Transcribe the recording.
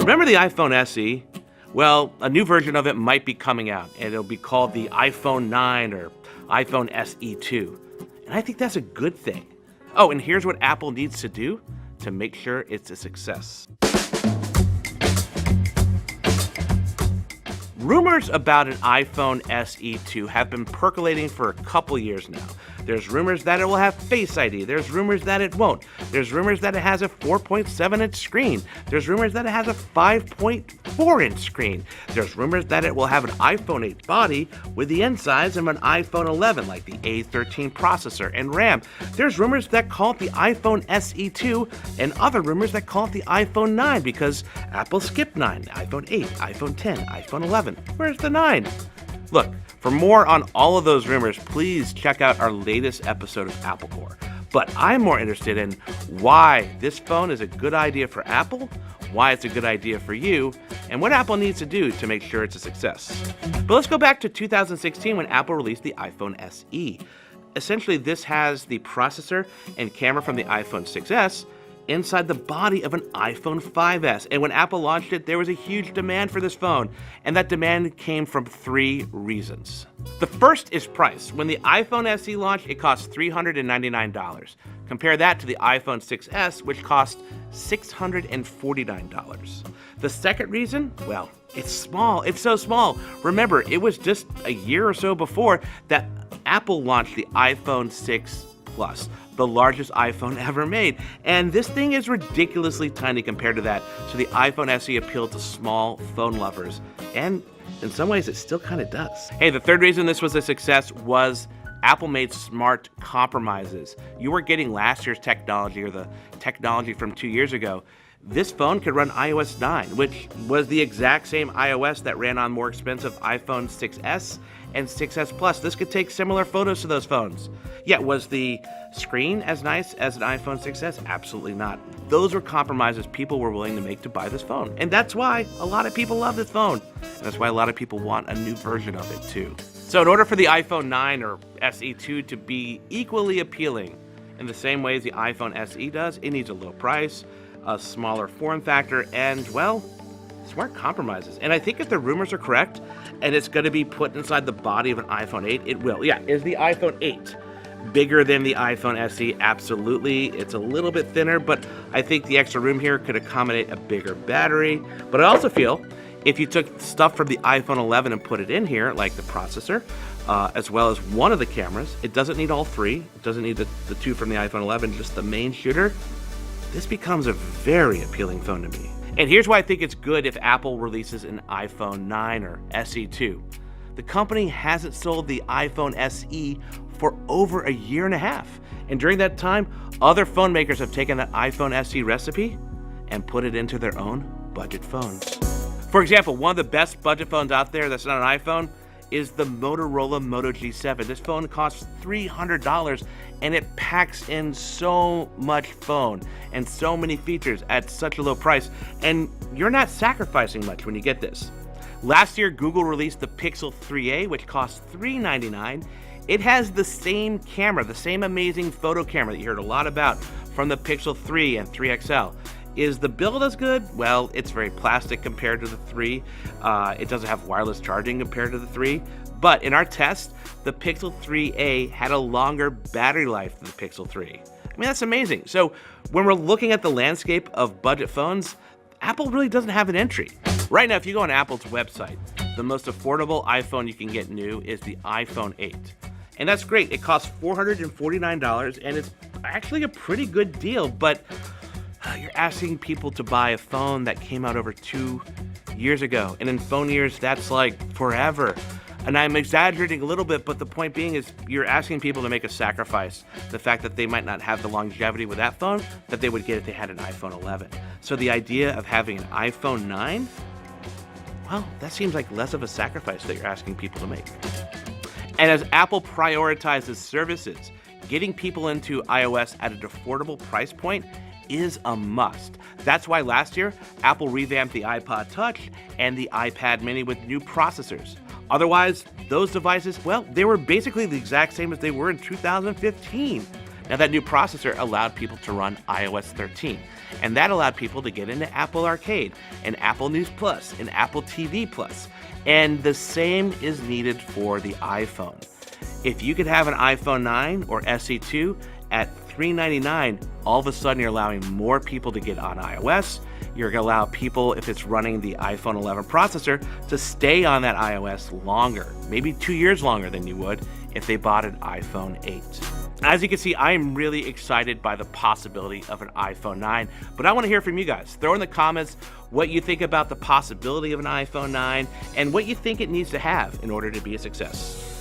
Remember the iPhone SE? Well, a new version of it might be coming out, and it'll be called the iPhone 9 or iPhone SE 2. And I think that's a good thing. Oh, and here's what Apple needs to do to make sure it's a success. Rumors about an iPhone SE 2 have been percolating for a couple years now. There's rumors that it will have Face ID. There's rumors that it won't. There's rumors that it has a 4.7-inch screen. There's rumors that it has a 5.4-inch screen. There's rumors that it will have an iPhone 8 body with the insides of an iPhone 11, like the A13 processor and RAM. There's rumors that call it the iPhone SE 2, and other rumors that call it the iPhone 9 because Apple skipped 9, iPhone 8, iPhone 10, iPhone 11. Where's the 9? Look, for more on all of those rumors, please check out our latest episode of Apple Core. But I'm more interested in why this phone is a good idea for Apple, why it's a good idea for you, and what Apple needs to do to make sure it's a success. But let's go back to 2016 when Apple released the iPhone SE. Essentially, this has the processor and camera from the iPhone 6s inside the body of an iPhone 5S. And when Apple launched it, there was a huge demand for this phone, and that demand came from 3 reasons. The first is price. When the iPhone SE launched, it cost $399. Compare that to the iPhone 6s, which cost $649. The second reason, well, it's small. It's so small. Remember, it was just a year or so before that Apple launched the iPhone 6 Plus, the largest iPhone ever made. And this thing is ridiculously tiny compared to that, so the iPhone SE appealed to small phone lovers. And in some ways, it still kind of does. Hey, the third reason this was a success was Apple made smart compromises. You were getting last year's technology or the technology from 2 years ago. This phone could run iOS 9, which was the exact same iOS that ran on more expensive iPhone 6s and 6s Plus. This could take similar photos to those phones. Yeah, was the screen as nice as an iPhone 6s? Absolutely not. Those were compromises people were willing to make to buy this phone. And that's why a lot of people love this phone. And that's why a lot of people want a new version of it too. So in order for the iPhone 9 or SE 2 to be equally appealing in the same way as the iPhone SE does, it needs a low price, a smaller form factor, and, well, smart compromises. And I think if the rumors are correct, and it's going to be put inside the body of an iPhone 8, it will. Yeah, is the iPhone 8 bigger than the iPhone SE? Absolutely. It's a little bit thinner, but I think the extra room here could accommodate a bigger battery. But I also feel if you took stuff from the iPhone 11 and put it in here, like the processor, as well as one of the cameras, it doesn't need all 3. It doesn't need the 2 from the iPhone 11, just the main shooter. This becomes a very appealing phone to me. And here's why I think it's good if Apple releases an iPhone 9 or SE 2. The company hasn't sold the iPhone SE for over a year and a half. And during that time, other phone makers have taken that iPhone SE recipe and put it into their own budget phones. For example, one of the best budget phones out there that's not an iPhone is the Motorola Moto G7. This phone costs $300 and it packs in so much phone and so many features at such a low price, and you're not sacrificing much when you get this. Last year, Google released the Pixel 3a, which costs $399. It has the same camera, the same amazing photo camera that you heard a lot about from the Pixel 3 and 3 XL. Is the build as good? Well, it's very plastic compared to the 3. It doesn't have wireless charging compared to the 3. But in our test, the Pixel 3a had a longer battery life than the Pixel 3. I mean, that's amazing. So when we're looking at the landscape of budget phones, Apple really doesn't have an entry. Right now, if you go on Apple's website, the most affordable iPhone you can get new is the iPhone 8. And that's great. It costs $449, and it's actually a pretty good deal, but you're asking people to buy a phone that came out over 2 years ago. And in phone years, that's like forever. And I'm exaggerating a little bit, but the point being is you're asking people to make a sacrifice. The fact that they might not have the longevity with that phone that they would get if they had an iPhone 11. So the idea of having an iPhone 9, well, that seems like less of a sacrifice that you're asking people to make. And as Apple prioritizes services, getting people into iOS at an affordable price point is a must. That's why last year, Apple revamped the iPod Touch and the iPad Mini with new processors. Otherwise, those devices, well, they were basically the exact same as they were in 2015. Now, that new processor allowed people to run iOS 13, and that allowed people to get into Apple Arcade and Apple News Plus and Apple TV Plus. And the same is needed for the iPhone. If you could have an iPhone 9 or SE2 at $399, all of a sudden you're allowing more people to get on iOS. You're going to allow people, if it's running the iPhone 11 processor, to stay on that iOS longer, maybe 2 years longer than you would if they bought an iPhone 8. As you can see, I am really excited by the possibility of an iPhone 9, but I want to hear from you guys. Throw in the comments what you think about the possibility of an iPhone 9 and what you think it needs to have in order to be a success.